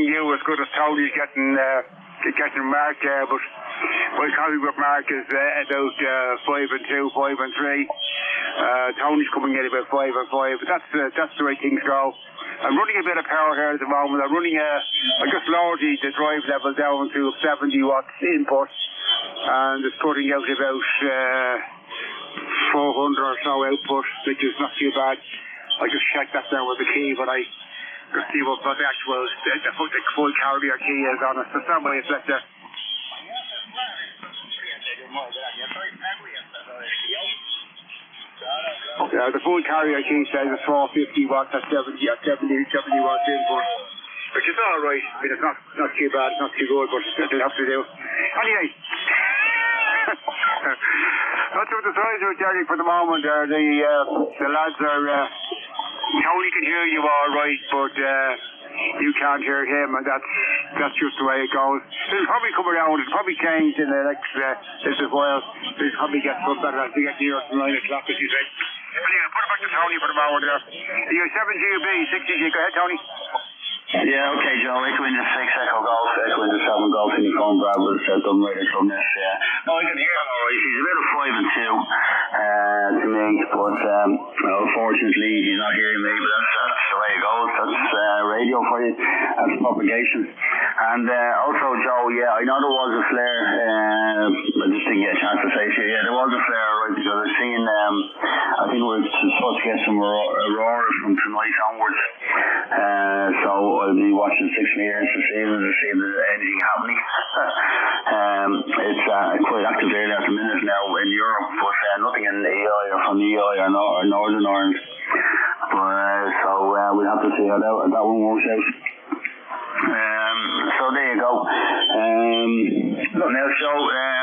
you as good as Tony's getting Mark there, but my colleague with Mark is about 5 and 2, 5 and 3. Tony's coming in about 5 and 5, but that's the way things go. I'm running a bit of power here at the moment. I just lowered the drive level down to 70 watts input, and it's putting out about 400 or so output, which is not too bad. I just checked that now with the key, but I just see what the actual the full carrier key is on it. So that's why it's like that. The full carrier key says it's 450 watts at 70 watts input, which is all right. I mean, it's not too bad, not too good, but it'll have to do. Anyway, that's what the size of Jerry for the moment. The lads are. Tony can hear you all right, but you can't hear him, and that's just the way it goes. It'll probably come around. It'll probably change in the next little while. It'll probably get some better as we get near to 9 o'clock, as you say. Anyway, put it back to Tony for the moment there. You're 7GB, 60G. Go ahead, Tony. Yeah, okay, Joe. Echo into 6, Echo Golf, Echo into 7 Golf, Uniform Bravo, Dublin Radio from this. No, I can hear him alright. He's a bit of 5 and 2 to me, but unfortunately he's not hearing me, but that's the way it goes. That's radio for you. That's propagation. And also, Joe, yeah, I know there was a flare. I just didn't get a chance to say to you. Yeah, there was a flare, right, because I've seen, I think we're supposed to get some aurora from tonight onwards. So I'll be watching 6 meters to see if there's anything happening. It's quite active there at the minute now in Europe, but nothing in EI or from EI or Northern Ireland. So we'll have to see how that one works out. So there you go. Look now, so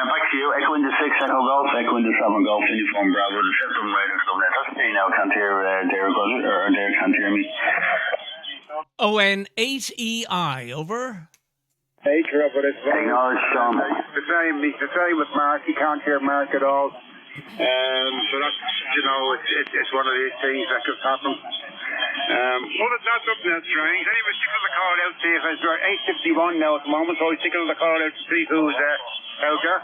back to you. Echo into 6, Echo Golf, Echo into 7 Golf, Uniform Bravo, the Dublin Radio from there. That's me now. Can't hear Derek, can't hear me. ON8EI, over. Hey, Trevor, it's acknowledge, Sean. It's the same with Mark. You can't hear Mark at all. So that's, it's one of these things that could happen. Well, it's not something that's strange. Anyway, stick the call out, see if it's 8:51 now at the moment, so I stick the call out to see who's out there.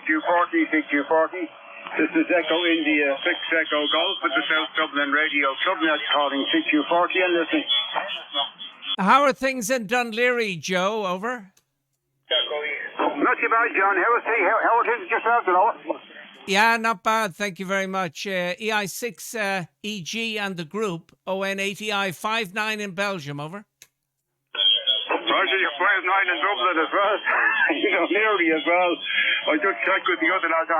CQ40. This is Echo India 6 Echo Golf with the South Dublin Radio Club. That's calling CQ40 and listening. How are things in Dunleary, Joe? Over. Not too bad, John. How are things yourself, Noah? Yeah, not bad. Thank you very much. EI6 EG and the group. ON8EI 59 in Belgium, over. Roger, you're 59 in Dublin as well. Nearly as well. I just checked with the other lads. I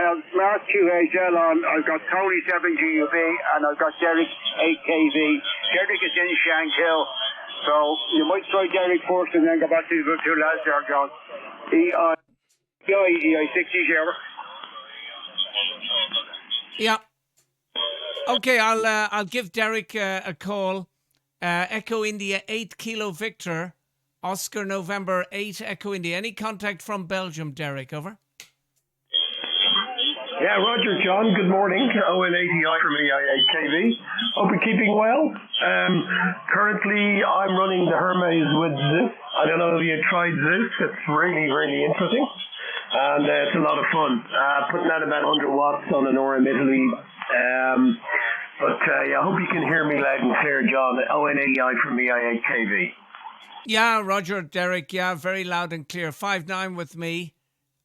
have Smart QHL on. I've got Tony 7GUB and I've got Derek 8KV. Derek is in Shankill. So you might try Derek first and then go back to the two lads there, John. EI6 over. Yeah. Okay, I'll give Derek a call. Echo India 8 Kilo Victor, Oscar November 8 Echo India. Any contact from Belgium, Derek? Over. Yeah, Roger, John. Good morning. ON8EI from EI8KV. Hope you're keeping well. Currently, I'm running the Hermes with Zeus. I don't know if you tried Zeus. It's really, really interesting. And it's a lot of fun. Putting out about 100 watts on an Aura Italy. But I hope you can hear me loud and clear, John. ON8EI from EI8KV. Yeah, Roger, Derek. Yeah, very loud and clear. 5-9 with me.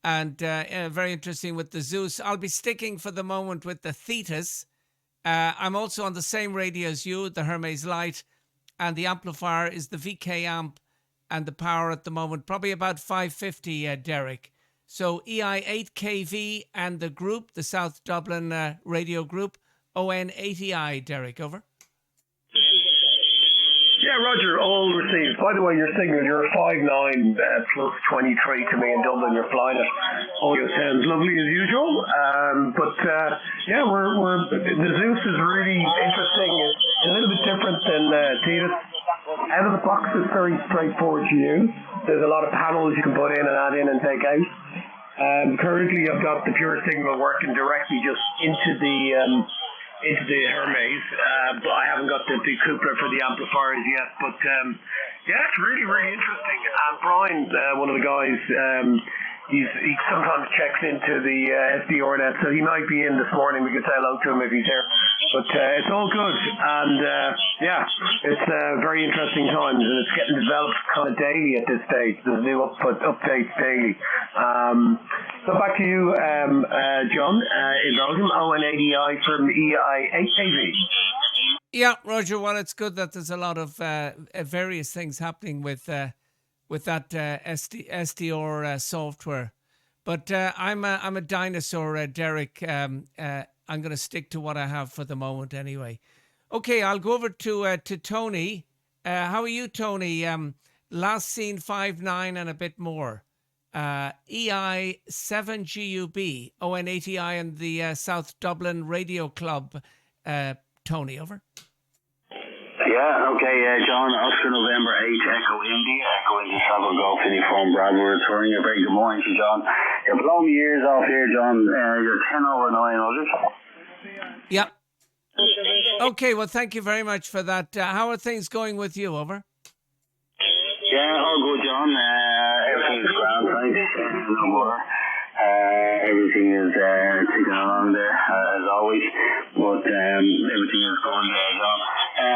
And very interesting with the Zeus. I'll be sticking for the moment with the Thetis. I'm also on the same radio as you, the Hermes Lite. And the amplifier is the VK amp. And the power at the moment, probably about 550, Derek. So EI8KV and the group, the South Dublin radio group, ON8EI, Derek, over. Yeah, Roger, all received. By the way, your signal, you're 5'9", plus 23 to me in Dublin. You're flying it. Audio sounds lovely as usual. Yeah, the Zeus is really interesting. It's a little bit different than Thetis. Out of the box, it's very straightforward to use. There's a lot of panels you can put in and add in and take out. Currently, I've got the pure signal working directly just into the into the Hermes, but I haven't got the coupler for the amplifiers yet. But yeah, it's really, really interesting. And Brian, one of the guys, he sometimes checks into the SDR net, so he might be in this morning. We can say hello to him if he's here. But it's all good, and yeah, it's very interesting times, and it's getting developed kind of daily at this stage. There's new updates daily. So back to you, John, in Belgium, ON80i from EI8AV. Yeah, Roger. Well, it's good that there's a lot of various things happening with that SDR software. But I'm a dinosaur, Derek. I'm going to stick to what I have for the moment anyway. Okay, I'll go over to Tony. How are you, Tony? Last seen 5.9 and a bit more. EI7GUB, ON80i and the South Dublin Radio Club. Tony, over. Yeah, okay, John, Oscar November 8, Echo India 7 Golf Uniform Bravo returning. A very good morning to you, John. You're blowing my ears off here, John. You're 10 over 9, was it? Yeah. Okay, well, thank you very much for that. How are things going with you, over? Yeah, all good, John. Everything's grand, thanks. No more. Everything is ticking along there, as always. But everything is going there, John.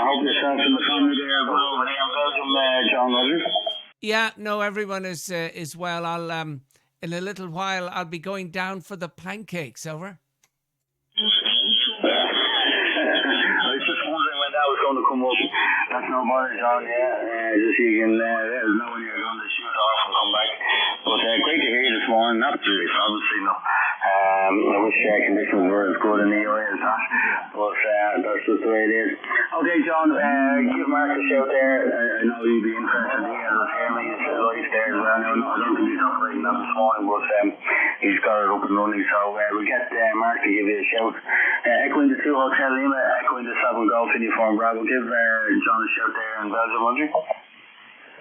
Hope yourself and the family there are well over there in Belgium, John, Rogers. Yeah, no, everyone is well. I'll in a little while I'll be going down for the pancakes, over. I was just wondering when that was going to come up. That's no bother, John, yeah. Just so you can let us know when you're going to shoot off and come back. But great to hear you this morning. Absolutely, obviously, no. I wish conditions were as good in the area as that, but that's just the way it is. Okay, John, give Mark a shout there. I know you'd be interested in the Hermes life there as well. I don't think he's operating that this morning, but he's got it up and running, so we'll get Mark to give you a shout. Echoing the 2 Hotel Lima, echoing the 7 Golf Uniform Bravo. Give John a shout there in Belgium, won't you?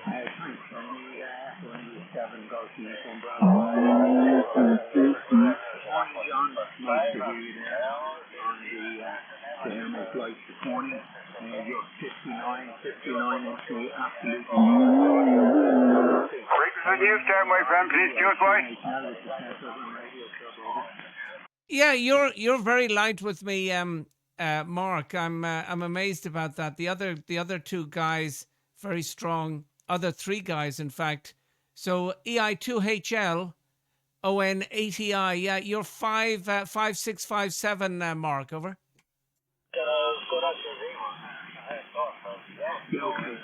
Thanks, Tony. Echoing the 7 Golf Uniform Bravo. Morning, John. Nice to hear you there on the Hermes flight this morning. You're 59 into the absolute. Breakfast on you, sir, my friend, please, just wait. Yeah, you're very light with me, Mark. I'm amazed about that. The other 2 guys very strong. Other 3 guys, in fact. So EI2HL. ON80i, yeah, you're 5657, Mark, over. Yeah, okay,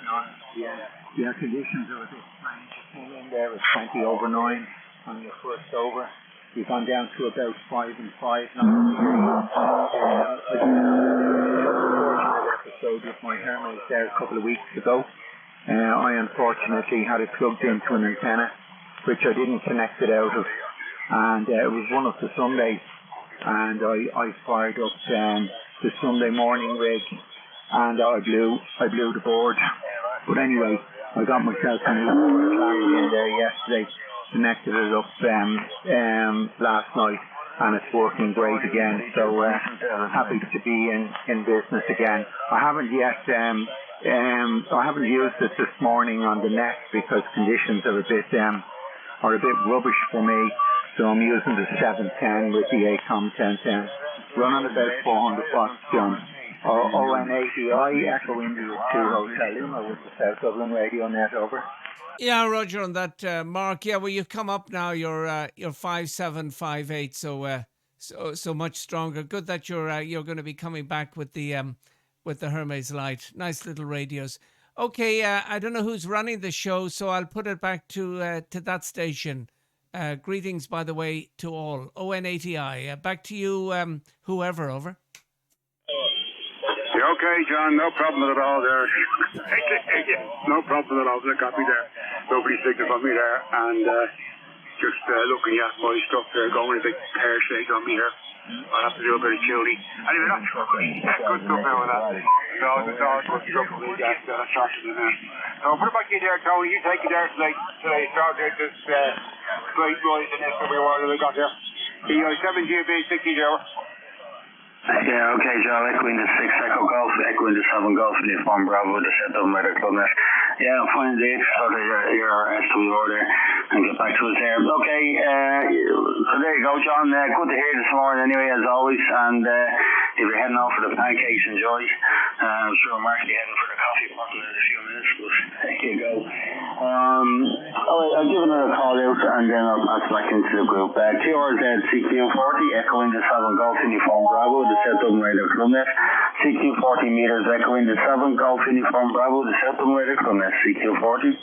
yeah, conditions are a bit strange. You came in there at 20 over 9 on your first over. You've gone down to about 5 and 5 now. I did a unfortunate episode with my Hermes there a couple of weeks ago. I unfortunately had it plugged into an antenna, which I didn't connect it out of. And it was one of the Sundays, and I fired up the Sunday morning rig, and I blew the board. But anyway, I got myself a new board in there yesterday, connected it up last night, and it's working great again. So happy to be in business again. I haven't yet. I haven't used it this morning on the net because conditions are a bit rubbish for me. So I'm using the 710 with the ACOM 1010, running about 400 watts, John. ON80i, Echo India 2 Hotel Lima with the South Dublin Radio net, over. Yeah, Roger, on that, Mark. Yeah, well, you've come up now. You're 5758, so much stronger. Good that you're going to be coming back with the Hermes Light. Nice little radios. Okay, I don't know who's running the show, so I'll put it back to that station. Greetings, by the way, to all. ON80i. Back to you, whoever, over. Okay, John, no problem at all there. No problem at all. There's a copy there. Nobody signifying me there. And just looking at my stuff there, going a bit pear-shaped on me here. I'll have to do a bit of tuning. Anyway, that's good stuff now with that. So it's all good stuff we get started in there. So put it back in there, Tony. You take it there till I start out this great ride in this every word that we got here. EI7GB 60 hour. Yeah, okay, Joe. Echo into 6 Echo Golf, Echo into 7 Golf Uniform Bravo, the set Dublin Radio Club net. Yeah, fine indeed. Sort of your SW order and get back to us there. Okay, so there you go, John. Good to hear this morning anyway, as always. And if you're heading off for the pancakes, enjoy. I'm sure Mark will be heading for the coffee pot in a few minutes, but there you go. I'll give another call out and then I'll pass back into the group. QRZ CQ40, Echo into 7 Golf Uniform Bravo, the set Dublin Radio Club net. CQ40 meters, Echo into 7 Golf Uniform Bravo, the set Dublin Radio Club net. CQ40.